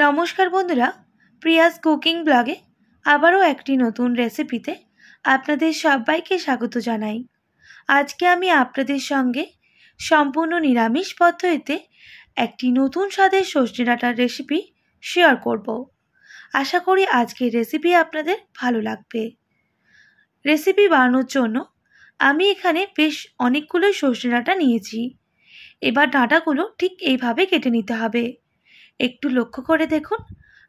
নমস্কার বন্ধুরা, Prius cooking ব্লগে আবারও একটি নতুন রেসিপিতে আপনাদের সবাইকে স্বাগত জানাই। আজকে আমি আপনাদের সঙ্গে সম্পূর্ণ নিরামিষ পদ্ধতিতে একটি নতুন স্বাদের সজনে ডাঁটার রেসিপি শেয়ার করব। আশা করি আজকের রেসিপি আপনাদের ভালো লাগবে। রেসিপি বানানোর জন্য আমি এখানে বেশ অনেকগুলোই সজনে ডাঁটা নিয়েছি। এবার ডাঁটাগুলো ঠিক এইভাবে কেটে নিতে হবে। একটু লক্ষ্য করে দেখুন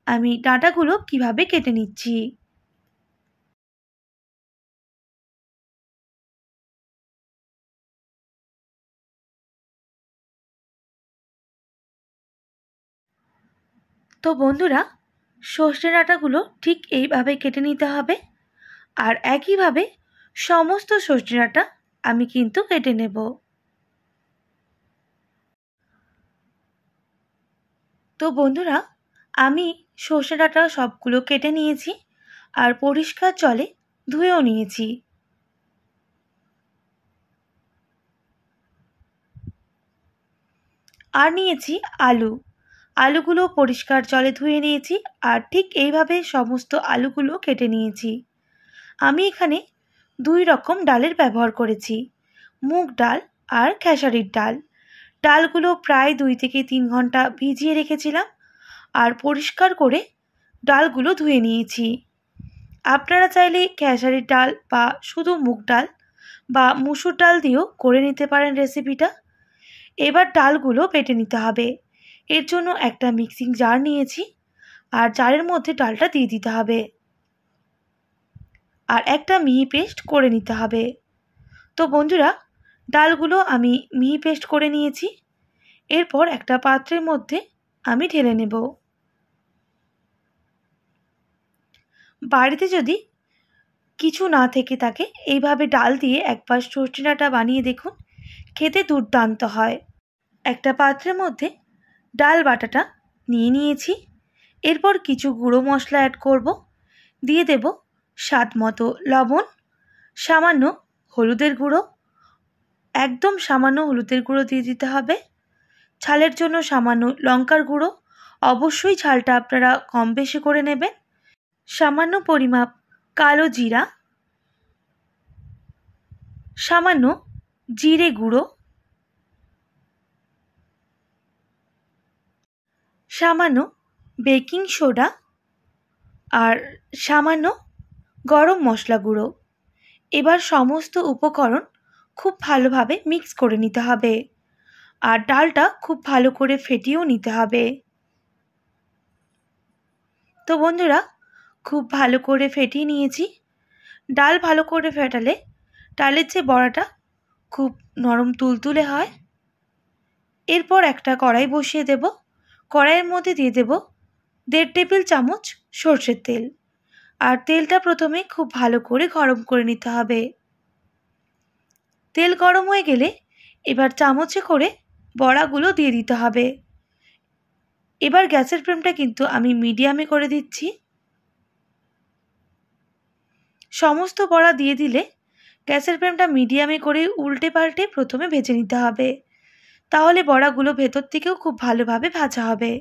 আমি ডাঁটাগুলো কিভাবে কেটে নিচ্ছি। তো বন্ধুরা, সর্ষে ডাঁটাগুলো ঠিক এইভাবে কেটে নিতে হবে, আর একইভাবে সমস্ত সর্ষে ডাঁটা আমি কিন্তু কেটে নেব। তো বন্ধুরা, আমি সর্ষে ডাঁটা সবগুলো কেটে নিয়েছি আর পরিষ্কার জলে ধুয়েও নিয়েছি। আর নিয়েছি আলুগুলো পরিষ্কার জলে ধুয়ে নিয়েছি আর ঠিক এইভাবে সমস্ত আলুগুলো কেটে নিয়েছি। আমি এখানে দুই রকম ডালের ব্যবহার করেছি, মুগ ডাল আর খেসারির ডাল। ডালগুলো প্রায় 2 থেকে 3 ঘন্টা ভিজিয়ে রেখেছিলাম আর পরিষ্কার করে ডালগুলো ধুয়ে নিয়েছি। আপনারা চাইলে খেসারির ডাল বা শুধু মুগ ডাল বা মুসুর ডাল দিয়েও করে নিতে পারেন রেসিপিটা। এবার ডালগুলো বেটে নিতে হবে। এর জন্য একটা মিক্সিং জার নিয়েছি আর জারের মধ্যে ডালটা দিয়ে দিতে হবে আর একটা মিহি পেস্ট করে নিতে হবে। তো বন্ধুরা, ডালগুলো আমি মিহি পেস্ট করে নিয়েছি। এরপর একটা পাত্রের মধ্যে আমি ঢেলে নেব। বাড়িতে যদি কিছু না থেকে থাকে এইভাবে ডাল দিয়ে একবার সজনে ডাঁটা বানিয়ে দেখুন, খেতে দুর্দান্ত হয়। একটা পাত্রের মধ্যে ডাল বাটাটা নিয়ে নিয়েছি। এরপর কিছু গুঁড়ো মশলা অ্যাড করব। দিয়ে দেব স্বাদ মতো লবণ, সামান্য হলুদের গুঁড়ো, একদম সামান্য হলুদের গুঁড়ো দিয়ে দিতে হবে। ঝালের জন্য সামান্য লঙ্কার গুঁড়ো, অবশ্যই ঝালটা আপনারা কম বেশি করে নেবেন। সামান্য পরিমাপ কালো জিরা, সামান্য জিরে গুঁড়ো, সামান্য বেকিং সোডা আর সামান্য গরম মশলা গুঁড়ো। এবার সমস্ত উপকরণ খুব ভালোভাবে মিক্স করে নিতে হবে আর ডালটা খুব ভালো করে ফেটিয়েও নিতে হবে। তো বন্ধুরা, খুব ভালো করে ফেটিয়ে নিয়েছি। ডাল ভালো করে ফেটালে ডালের যে বড়াটা খুব নরম তুলতুলে হয়। এরপর একটা কড়াই বসিয়ে দেব। কড়াইয়ের মধ্যে দিয়ে দেব 1.5 টেবিল চামচ সর্ষের তেল আর তেলটা প্রথমে খুব ভালো করে গরম করে নিতে হবে। তেল গরম হয়ে গেলে এবার চামচে করে বড়াগুলো দিয়ে দিতে হবে। এবার গ্যাসের ফ্লেমটা কিন্তু আমি মিডিয়ামে করে দিচ্ছি। সমস্ত বড়া দিয়ে দিলে গ্যাসের ফ্লেমটা মিডিয়ামে করে উল্টে পাল্টে প্রথমে ভেজে নিতে হবে, তাহলে বড়াগুলো ভেতর থেকেও খুব ভালোভাবে ভাজা হবে।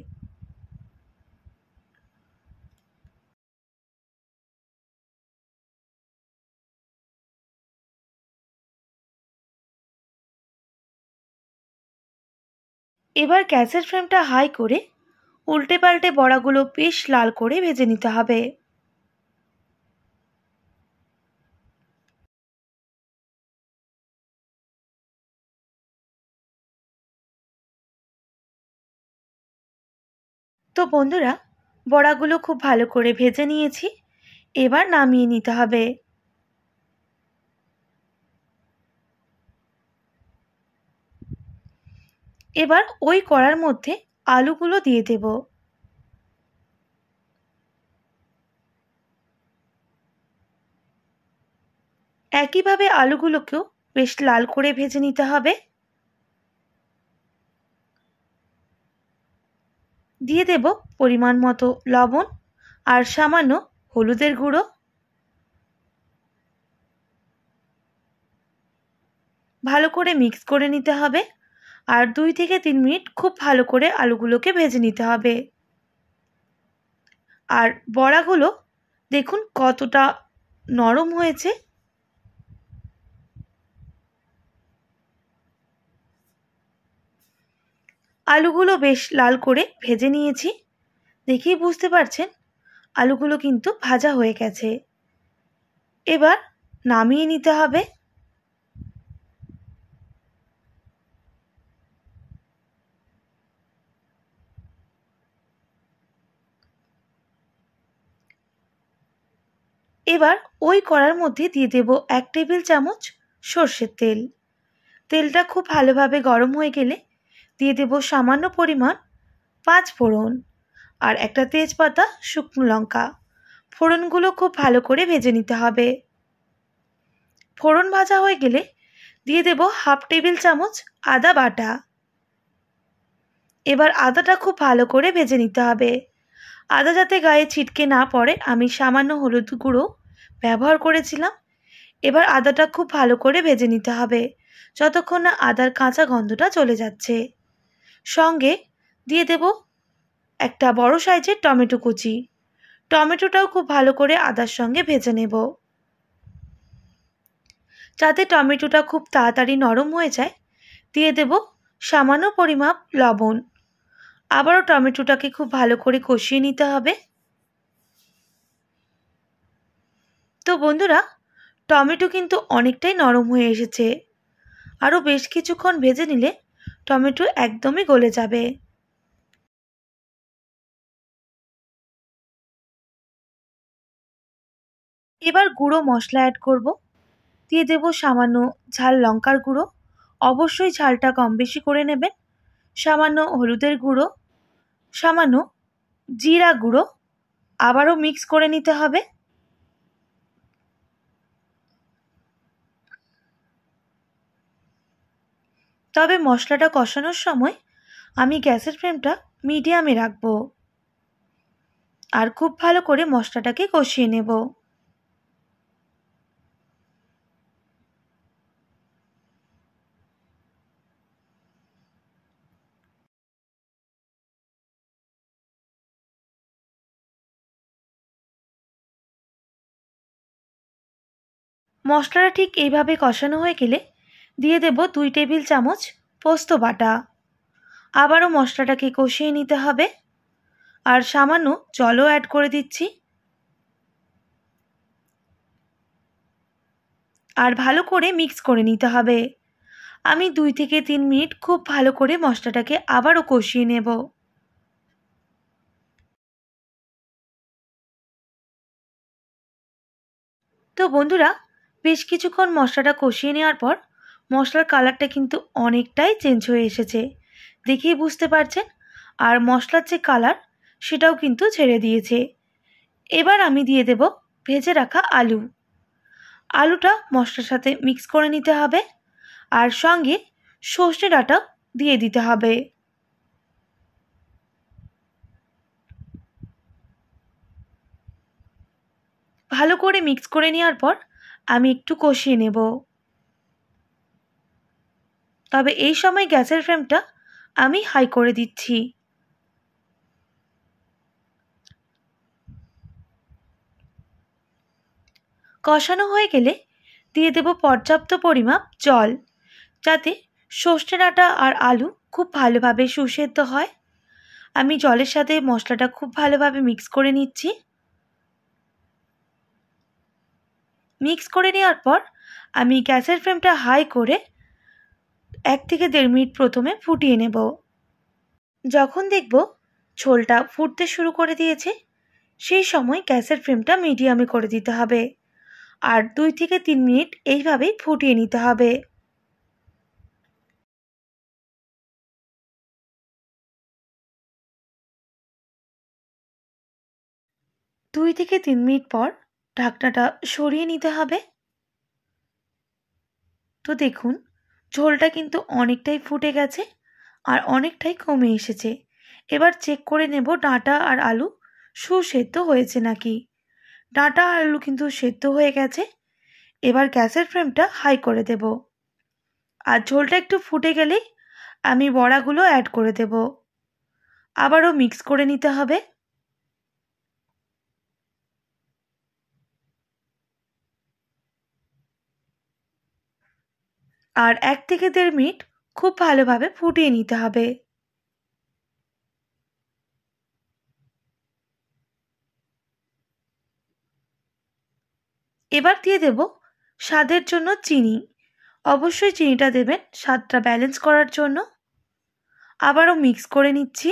এবার গ্যাসের ফ্লেমটা হাই করে উল্টে পাল্টে বড়াগুলো বেশ লাল করে ভেজে নিতে হবে। তো বন্ধুরা, বড়াগুলো খুব ভালো করে ভেজে নিয়েছি। এবার নামিয়ে নিতে হবে। এবার ওই কড়ার মধ্যে আলুগুলো দিয়ে দেব। একইভাবে আলুগুলোকেও বেশ লাল করে ভেজে নিতে হবে। দিয়ে দেব পরিমাণ মতো লবণ আর সামান্য হলুদের গুঁড়ো। ভালো করে মিক্স করে নিতে হবে আর 2 থেকে 3 মিনিট খুব ভালো করে আলুগুলোকে ভেজে নিতে হবে। আর বড়াগুলো দেখুন কতটা নরম হয়েছে। আলুগুলো বেশ লাল করে ভেজে নিয়েছি, দেখেই বুঝতে পারছেন আলুগুলো কিন্তু ভাজা হয়ে গেছে। এবার নামিয়ে নিতে হবে। এবার ওই কড়ার মধ্যে দিয়ে দেব 1 টেবিল চামচ সর্ষের তেল। তেলটা খুব ভালোভাবে গরম হয়ে গেলে দিয়ে দেব সামান্য পরিমাণ 5 ফোড়ন আর একটা তেজপাতা, শুকনো লঙ্কা। ফোড়নগুলো খুব ভালো করে ভেজে নিতে হবে। ফোড়ন ভাজা হয়ে গেলে দিয়ে দেব 1/2 টেবিল চামচ আদা বাটা। এবার আদাটা খুব ভালো করে ভেজে নিতে হবে। আদা যাতে গায়ে ছিটকে না পড়ে আমি সামান্য হলুদ গুঁড়ো ব্যবহার করেছিলাম। এবার আদাটা খুব ভালো করে ভেজে নিতে হবে যতক্ষণ না আদার কাঁচা গন্ধটা চলে যাচ্ছে। সঙ্গে দিয়ে দেব একটা বড় সাইজের টমেটো কুচি। টমেটোটাও খুব ভালো করে আদার সঙ্গে ভেজে নেব। যাতে টমেটোটা খুব তাড়াতাড়ি নরম হয়ে যায় দিয়ে দেব সামান্য পরিমাপ লবণ। আবারও টমেটোটাকে খুব ভালো করে কষিয়ে নিতে হবে। তো বন্ধুরা, টমেটো কিন্তু অনেকটাই নরম হয়ে এসেছে। আরও বেশ কিছুক্ষণ ভেজে নিলে টমেটো একদমই গলে যাবে। এবার গুঁড়ো মশলা অ্যাড করব। দিয়ে দেব সামান্য ঝাল লঙ্কার গুঁড়ো, অবশ্যই ঝালটা কম বেশি করে নেবেন। সামান্য হলুদের গুঁড়ো, সামান্য জিরা গুঁড়ো। আবারও মিক্স করে নিতে হবে। তবে মশলাটা কষানোর সময় আমি গ্যাসের ফ্লেমটা মিডিয়ামে রাখব আর খুব ভালো করে মশলাটাকে কষিয়ে নেব। মশলাটা ঠিক এইভাবে কষানো হয়ে গেলে দিয়ে দেব 2 টেবিল চামচ পোস্ত বাটা। আবারও মশলাটাকে কষিয়ে নিতে হবে আর সামান্য জলও অ্যাড করে দিচ্ছি। আর ভালো করে মিক্স করে নিতে হবে। আমি 2 থেকে 3 মিনিট খুব ভালো করে মশলাটাকে আবারও কষিয়ে নেব। তো বন্ধুরা, বেশ কিছুক্ষণ মশলাটা কষিয়ে নেওয়ার পর মশলার কালারটা কিন্তু অনেকটাই চেঞ্জ হয়ে এসেছে, দেখেই বুঝতে পারছেন। আর মশলার যে কালার সেটাও কিন্তু ছেড়ে দিয়েছে। এবার আমি দিয়ে দেব ভেজে রাখা আলু। আলুটা মশলার সাথে মিক্স করে নিতে হবে আর সঙ্গে সর্ষে ডাঁটা দিয়ে দিতে হবে। ভালো করে মিক্স করে নেওয়ার পর আমি একটু কষিয়ে নেব। তবে এই সময় গ্যাসের ফ্লেমটা আমি হাই করে দিচ্ছি। কষানো হয়ে গেলে দিয়ে দেব পর্যাপ্ত পরিমাপ জল, যাতে সর্ষে ডাঁটা আর আলু খুব ভালোভাবে সুসেদ্ধ হয়। আমি জলের সাথে মশলাটা খুব ভালোভাবে মিক্স করে নিচ্ছি। মিক্স করে নেওয়ার পর আমি গ্যাসের ফ্লেমটা হাই করে 1 থেকে 1.5 মিনিট প্রথমে ফুটিয়ে নেব। যখন দেখব ঝোলটা ফুটতে শুরু করে দিয়েছে সেই সময় গ্যাসের ফ্লেমটা মিডিয়ামে করে দিতে হবে আর 2 থেকে 3 মিনিট এইভাবেই ফুটিয়ে নিতে হবে। 2 থেকে 3 মিনিট পর ঢাকনাটা সরিয়ে নিতে হবে। তো দেখুন ঝোলটা কিন্তু অনেকটাই ফুটে গেছে আর অনেকটাই কমে এসেছে। এবার চেক করে নেব ডাঁটা আর আলু সুসেদ্ধ হয়েছে নাকি। ডাঁটা আর আলু কিন্তু সেদ্ধ হয়ে গেছে। এবার গ্যাসের ফ্লেমটা হাই করে দেব আর ঝোলটা একটু ফুটে গেলেই আমি বড়াগুলো অ্যাড করে দেব। আবারও মিক্স করে নিতে হবে। আর 1 থেকে 1.5 মিনিট খুব ভালোভাবে ফুটিয়ে নিতে হবে। এবার দিয়ে দেব স্বাদের জন্য চিনি। অবশ্যই চিনিটা দেবেন স্বাদটা ব্যালেন্স করার জন্য। আবারও মিক্স করে নিচ্ছি।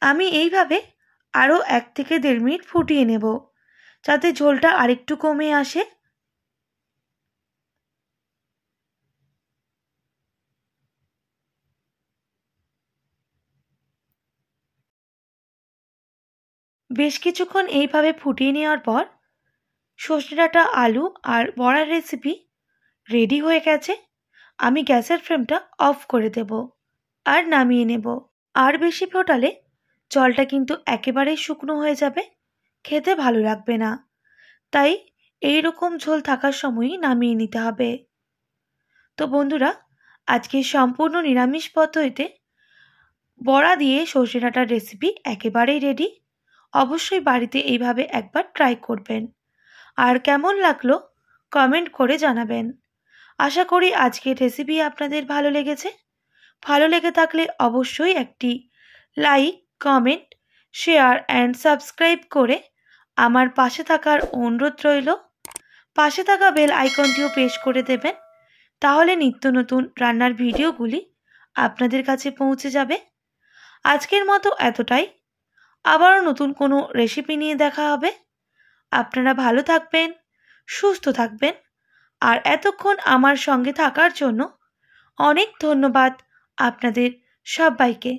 আমি এইভাবে আরও 1 থেকে 1.5 মিনিট ফুটিয়ে নেব, যাতে ঝোলটা আরেকটু কমে আসে। বেশ কিছুক্ষণ এইভাবে ফুটিয়ে নেওয়ার পর সর্ষে ডাঁটা, আলু আর বড়ার রেসিপি রেডি হয়ে গেছে। আমি গ্যাসের ফ্লেমটা অফ করে দেব আর নামিয়ে নেব। আর বেশি ফোটালে জলটা কিন্তু একেবারেই শুকনো হয়ে যাবে, খেতে ভালো লাগবে না। তাই এই রকম ঝোল থাকার সময়ই নামিয়ে নিতে হবে। তো বন্ধুরা, আজকে সম্পূর্ণ নিরামিষ পদ্ধতিতে বড়া দিয়ে সর্ষে ডাঁটার রেসিপি একেবারেই রেডি। অবশ্যই বাড়িতে এইভাবে একবার ট্রাই করবেন। আর কেমন লাগলো কমেন্ট করে জানাবেন। আশা করি আজকের রেসিপি আপনাদের ভালো লেগেছে। ভালো লেগে থাকলে অবশ্যই একটি like, comment, share and subscribe করে আমার পাশে থাকার অনুরোধ রইল। পাশে থাকা বেল আইকনটিও প্রেস করে দেবেন, তাহলে নিত্য নতুন রান্নার ভিডিওগুলি আপনাদের কাছে পৌঁছে যাবে। আজকের মতো এতটাই। আবারও নতুন কোনো রেসিপি নিয়ে দেখা হবে। আপনারা ভালো থাকবেন, সুস্থ থাকবেন। আর এতক্ষণ আমার সঙ্গে থাকার জন্য অনেক ধন্যবাদ আপনাদের সবাইকে।